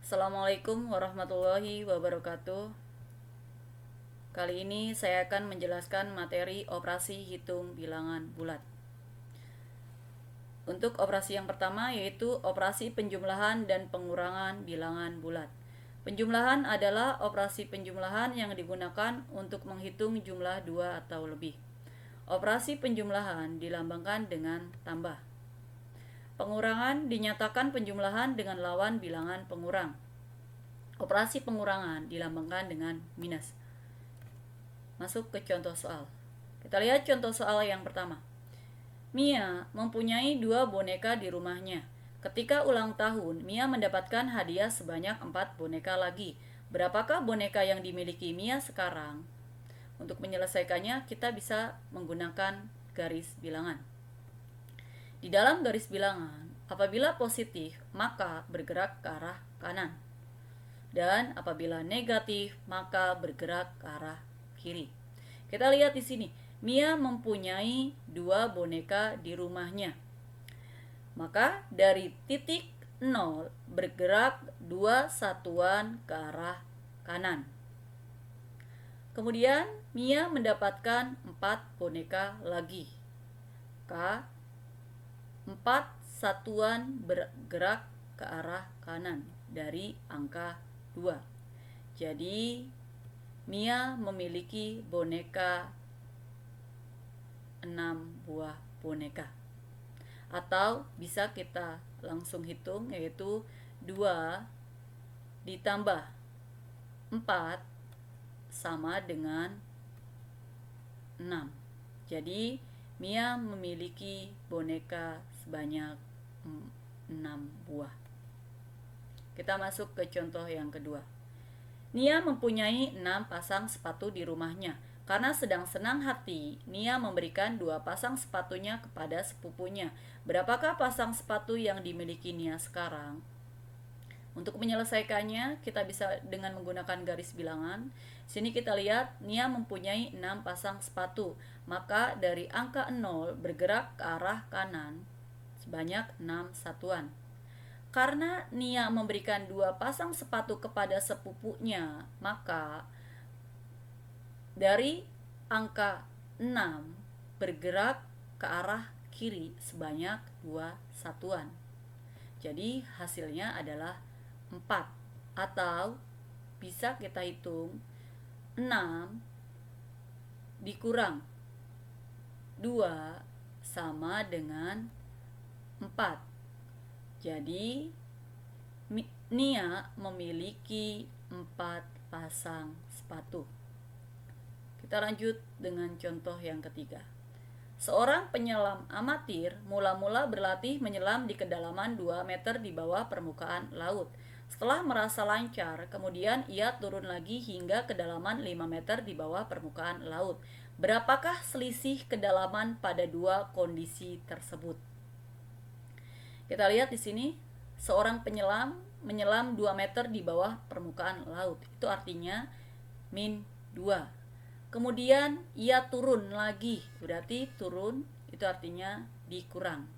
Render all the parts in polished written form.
Assalamualaikum warahmatullahi wabarakatuh. Kali ini saya akan menjelaskan materi operasi hitung bilangan bulat. Untuk operasi yang pertama yaitu operasi penjumlahan dan pengurangan bilangan bulat. Penjumlahan adalah operasi penjumlahan yang digunakan untuk menghitung jumlah dua atau lebih. Operasi penjumlahan dilambangkan dengan tambah. Pengurangan dinyatakan penjumlahan dengan lawan bilangan pengurang. Operasi pengurangan dilambangkan dengan minus. Masuk ke contoh soal. Kita lihat contoh soal yang pertama. Mia mempunyai 2 boneka di rumahnya. Ketika ulang tahun, Mia mendapatkan hadiah sebanyak 4 boneka lagi. Berapakah boneka yang dimiliki Mia sekarang? Untuk menyelesaikannya, kita bisa menggunakan garis bilangan. Di dalam garis bilangan, apabila positif, maka bergerak ke arah kanan. Dan apabila negatif, maka bergerak ke arah kiri. Kita lihat di sini, Mia mempunyai 2 boneka di rumahnya. Maka dari titik 0 bergerak 2 satuan ke arah kanan. Kemudian Mia mendapatkan 4 boneka lagi. K 4 satuan bergerak ke arah kanan dari angka 2. Jadi Mia memiliki boneka 6 buah boneka. Atau bisa kita langsung hitung, yaitu 2 ditambah 4 sama dengan 6. Jadi Mia memiliki boneka sebanyak 6 buah. Kita masuk ke contoh yang kedua. Nia mempunyai 6 pasang sepatu di rumahnya. Karena sedang senang hati, Nia memberikan 2 pasang sepatunya kepada sepupunya. Berapakah pasang sepatu yang dimiliki Nia sekarang? Untuk menyelesaikannya, kita bisa dengan menggunakan garis bilangan. Sini kita lihat, Nia mempunyai 6 pasang sepatu. Maka dari angka 0 bergerak ke arah kanan sebanyak 6 satuan. Karena Nia memberikan 2 pasang sepatu kepada sepupunya, maka dari angka 6 bergerak ke arah kiri sebanyak 2 satuan. Jadi hasilnya adalah 4. Atau bisa kita hitung 6 dikurang 2 sama dengan 4. Jadi Nia memiliki 4 pasang sepatu. Kita lanjut dengan contoh yang ketiga. Seorang penyelam amatir mula-mula berlatih menyelam di kedalaman 2 meter di bawah permukaan laut. Setelah merasa lancar, kemudian ia turun lagi hingga kedalaman 5 meter di bawah permukaan laut. Berapakah selisih kedalaman pada 2 kondisi tersebut? Kita lihat di sini, seorang penyelam menyelam 2 meter di bawah permukaan laut. Itu artinya min 2. Kemudian ia turun lagi, berarti turun itu artinya dikurang.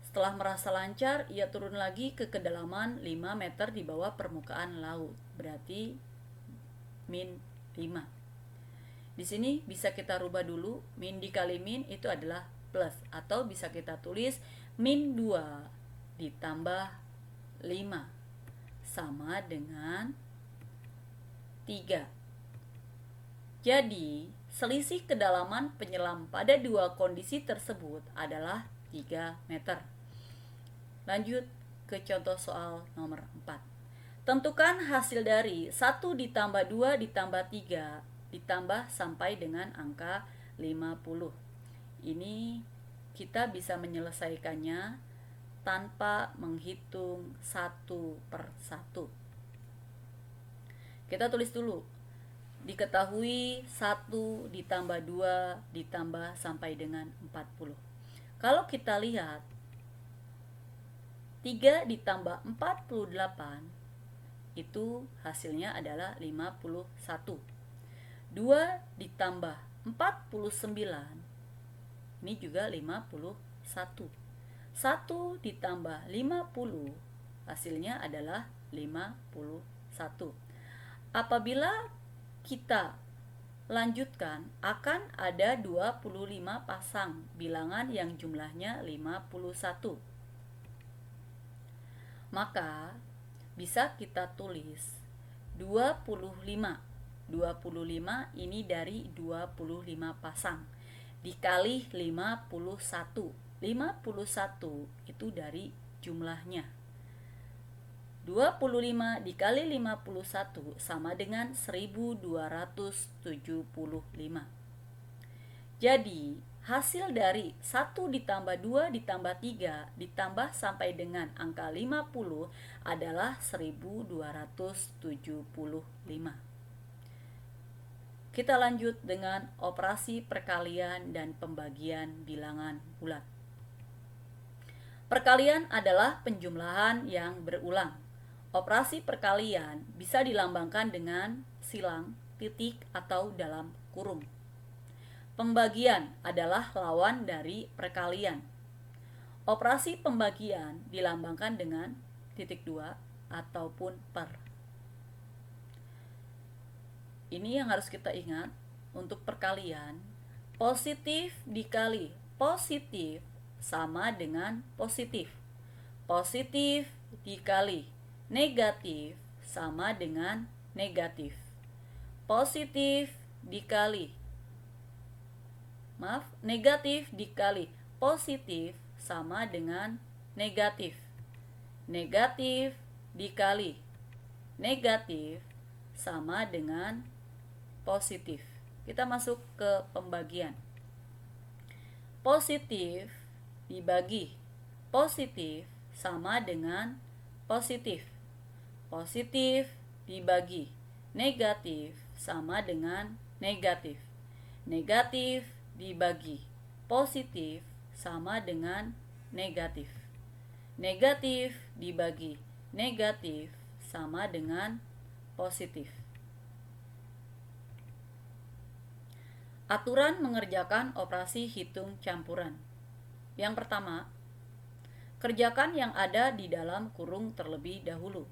Setelah merasa lancar, ia turun lagi ke kedalaman 5 meter di bawah permukaan laut, berarti min 5. Di sini bisa kita rubah dulu, min dikali min itu adalah plus, atau bisa kita tulis min 2 ditambah 5 sama dengan 3. Jadi, selisih kedalaman penyelam pada 2 kondisi tersebut adalah 3 meter. Lanjut ke contoh soal nomor 4. Tentukan hasil dari 1 ditambah 2 ditambah 3 ditambah sampai dengan angka 50. Ini kita bisa menyelesaikannya tanpa menghitung satu per satu. Kita tulis dulu. Diketahui 1 ditambah 2 ditambah sampai dengan 40. Kalau kita lihat 3 ditambah 48 itu hasilnya adalah 51. 2 ditambah 49 ini juga 51. 1 ditambah 50 Hasilnya adalah 51. Apabila kita lanjutkan, akan ada 25 pasang bilangan yang jumlahnya 51. Maka bisa kita tulis 25. 25 ini dari 25 pasang dikali 51. 51 itu dari jumlahnya. 25 dikali 51 sama dengan 1275. Jadi, hasil dari 1 ditambah 2 ditambah 3 ditambah sampai dengan angka 50 adalah 1275. Kita lanjut dengan operasi perkalian dan pembagian bilangan bulat. Perkalian adalah penjumlahan yang berulang. Operasi perkalian bisa dilambangkan dengan silang, titik, atau dalam kurung. Pembagian adalah lawan dari perkalian. Operasi pembagian dilambangkan dengan titik 2 ataupun per. Ini yang harus kita ingat untuk perkalian. Positif dikali positif sama dengan positif. Positif dikali negatif sama dengan negatif. Positif dikali negatif dikali positif sama dengan negatif. Negatif dikali negatif sama dengan positif. Kita masuk ke pembagian. Positif dibagi positif sama dengan positif. Positif dibagi negatif sama dengan negatif. Negatif dibagi positif sama dengan negatif. Negatif dibagi negatif sama dengan positif. Aturan mengerjakan operasi hitung campuran. Yang pertama, kerjakan yang ada di dalam kurung terlebih dahulu.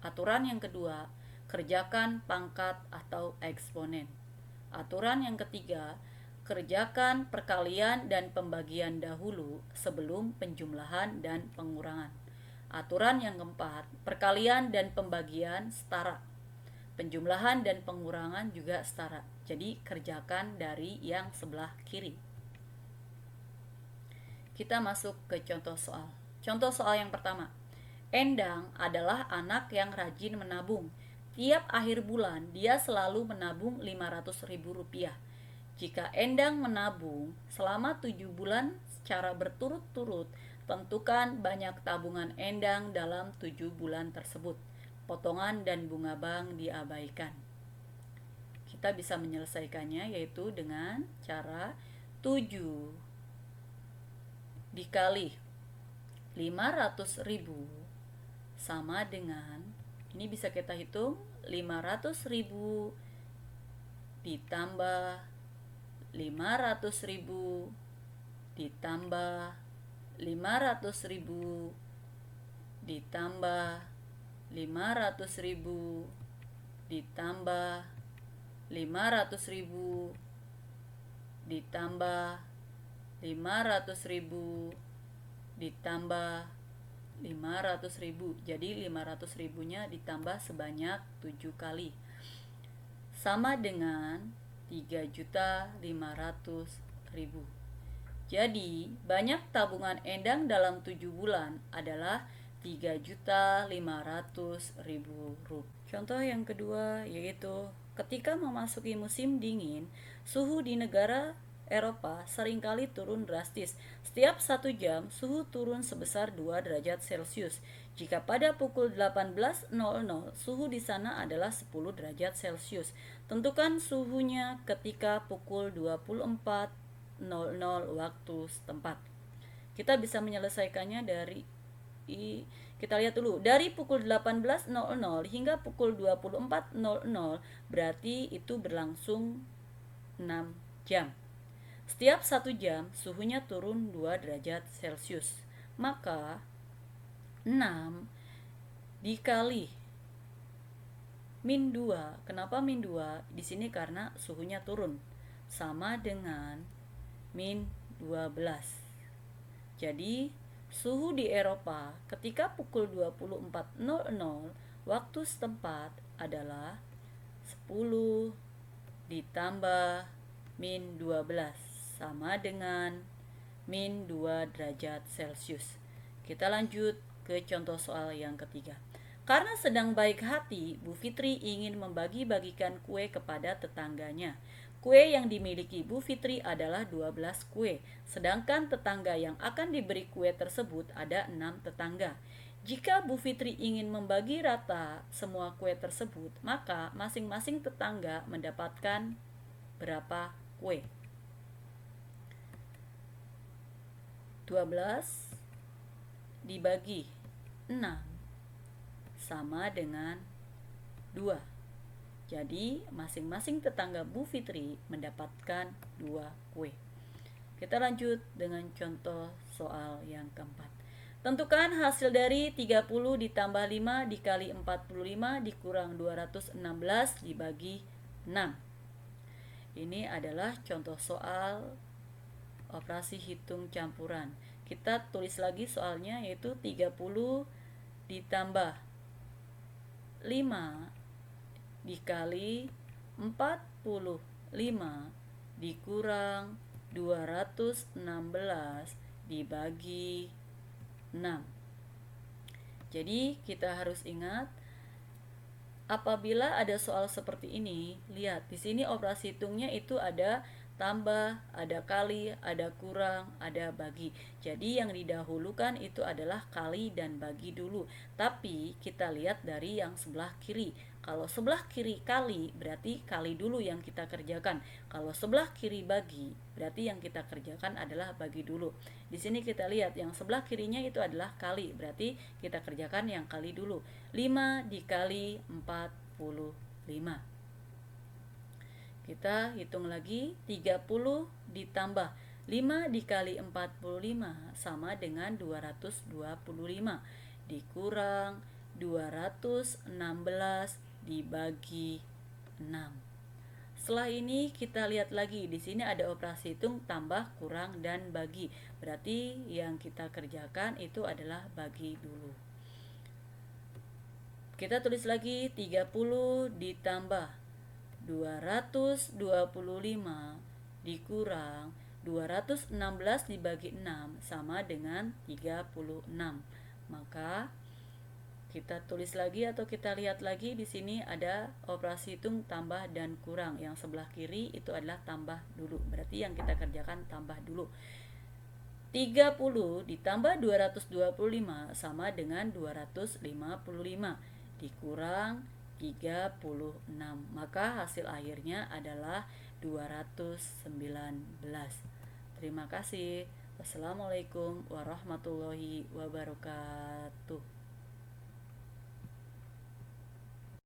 Aturan yang kedua, kerjakan pangkat atau eksponen. Aturan yang ketiga, kerjakan perkalian dan pembagian dahulu sebelum penjumlahan dan pengurangan. Aturan yang keempat, perkalian dan pembagian setara. Penjumlahan dan pengurangan juga setara. Jadi kerjakan dari yang sebelah kiri. Kita masuk ke contoh soal. Contoh soal yang pertama. Endang adalah anak yang rajin menabung. Tiap akhir bulan dia selalu menabung Rp500.000. Jika Endang menabung selama 7 bulan secara berturut-turut, tentukan banyak tabungan Endang dalam 7 bulan tersebut. Potongan dan bunga bank diabaikan. Kita bisa menyelesaikannya yaitu dengan cara 7 dikali 500.000 sama dengan, ini bisa kita hitung, 500.000 ditambah 500.000 ditambah 500.000 ditambah 500.000 ditambah 500.000 ditambah 500.000 ditambah 500.000. Jadi 500.000-nya ditambah sebanyak 7 kali. Sama dengan 3.500.000. Jadi banyak tabungan Endang dalam 7 bulan adalah 3.500.000 rupiah. Contoh yang kedua yaitu ketika memasuki musim dingin, suhu di negara Eropa seringkali turun drastis. Setiap 1 jam, suhu turun sebesar 2 derajat Celcius. Jika pada pukul 18.00, suhu di sana adalah 10 derajat Celcius. Tentukan suhunya ketika pukul 24.00 waktu setempat. Kita bisa menyelesaikannya dari kita lihat dulu, dari pukul 18.00 hingga pukul 24.00 berarti itu berlangsung 6 jam. Setiap 1 jam suhunya turun 2 derajat Celcius. Maka 6 dikali min 2. Kenapa min 2? Di sini karena suhunya turun. Sama dengan min 12. Jadi, suhu di Eropa ketika pukul 24.00 waktu setempat adalah 10 ditambah min 12 sama dengan min 2 derajat Celcius. Kita lanjut ke contoh soal yang ketiga. Karena sedang baik hati, Bu Fitri ingin membagi-bagikan kue kepada tetangganya. Kue yang dimiliki Bu Fitri adalah 12 kue, sedangkan tetangga yang akan diberi kue tersebut ada 6 tetangga. Jika Bu Fitri ingin membagi rata semua kue tersebut, maka masing-masing tetangga mendapatkan berapa kue? 12 dibagi 6 sama dengan 2. Jadi, masing-masing tetangga Bu Fitri mendapatkan 2 kue. Kita lanjut dengan contoh soal yang keempat. Tentukan hasil dari 30 ditambah 5 dikali 45 dikurang 216 dibagi 6. Ini adalah contoh soal operasi hitung campuran. Kita tulis lagi soalnya, yaitu 30 ditambah 5 dikali 45 dikurang 216 dibagi 6. Jadi kita harus ingat, apabila ada soal seperti ini, lihat di sini operasi hitungnya itu ada tambah, ada kali, ada kurang, ada bagi. Jadi yang didahulukan itu adalah kali dan bagi dulu. Tapi kita lihat dari yang sebelah kiri. Kalau sebelah kiri kali, berarti kali dulu yang kita kerjakan. Kalau sebelah kiri bagi, berarti yang kita kerjakan adalah bagi dulu. Di sini kita lihat yang sebelah kirinya itu adalah kali, berarti kita kerjakan yang kali dulu. 5 dikali 45. Kita hitung lagi, 30 ditambah 5 dikali 45 sama dengan 225 dikurang 216 dibagi 6. Setelah ini kita lihat lagi, di sini ada operasi hitung tambah, kurang, dan bagi. Berarti yang kita kerjakan itu adalah bagi dulu. Kita tulis lagi 30 ditambah 225 dikurang 216 dibagi 6 sama dengan 36. Maka kita tulis lagi atau kita lihat lagi, di sini ada operasi hitung tambah dan kurang. Yang sebelah kiri itu adalah tambah dulu. Berarti yang kita kerjakan tambah dulu. 30 ditambah 225 sama dengan 255 dikurang 36. Maka hasil akhirnya adalah 219. Terima kasih. Wassalamualaikum warahmatullahi wabarakatuh.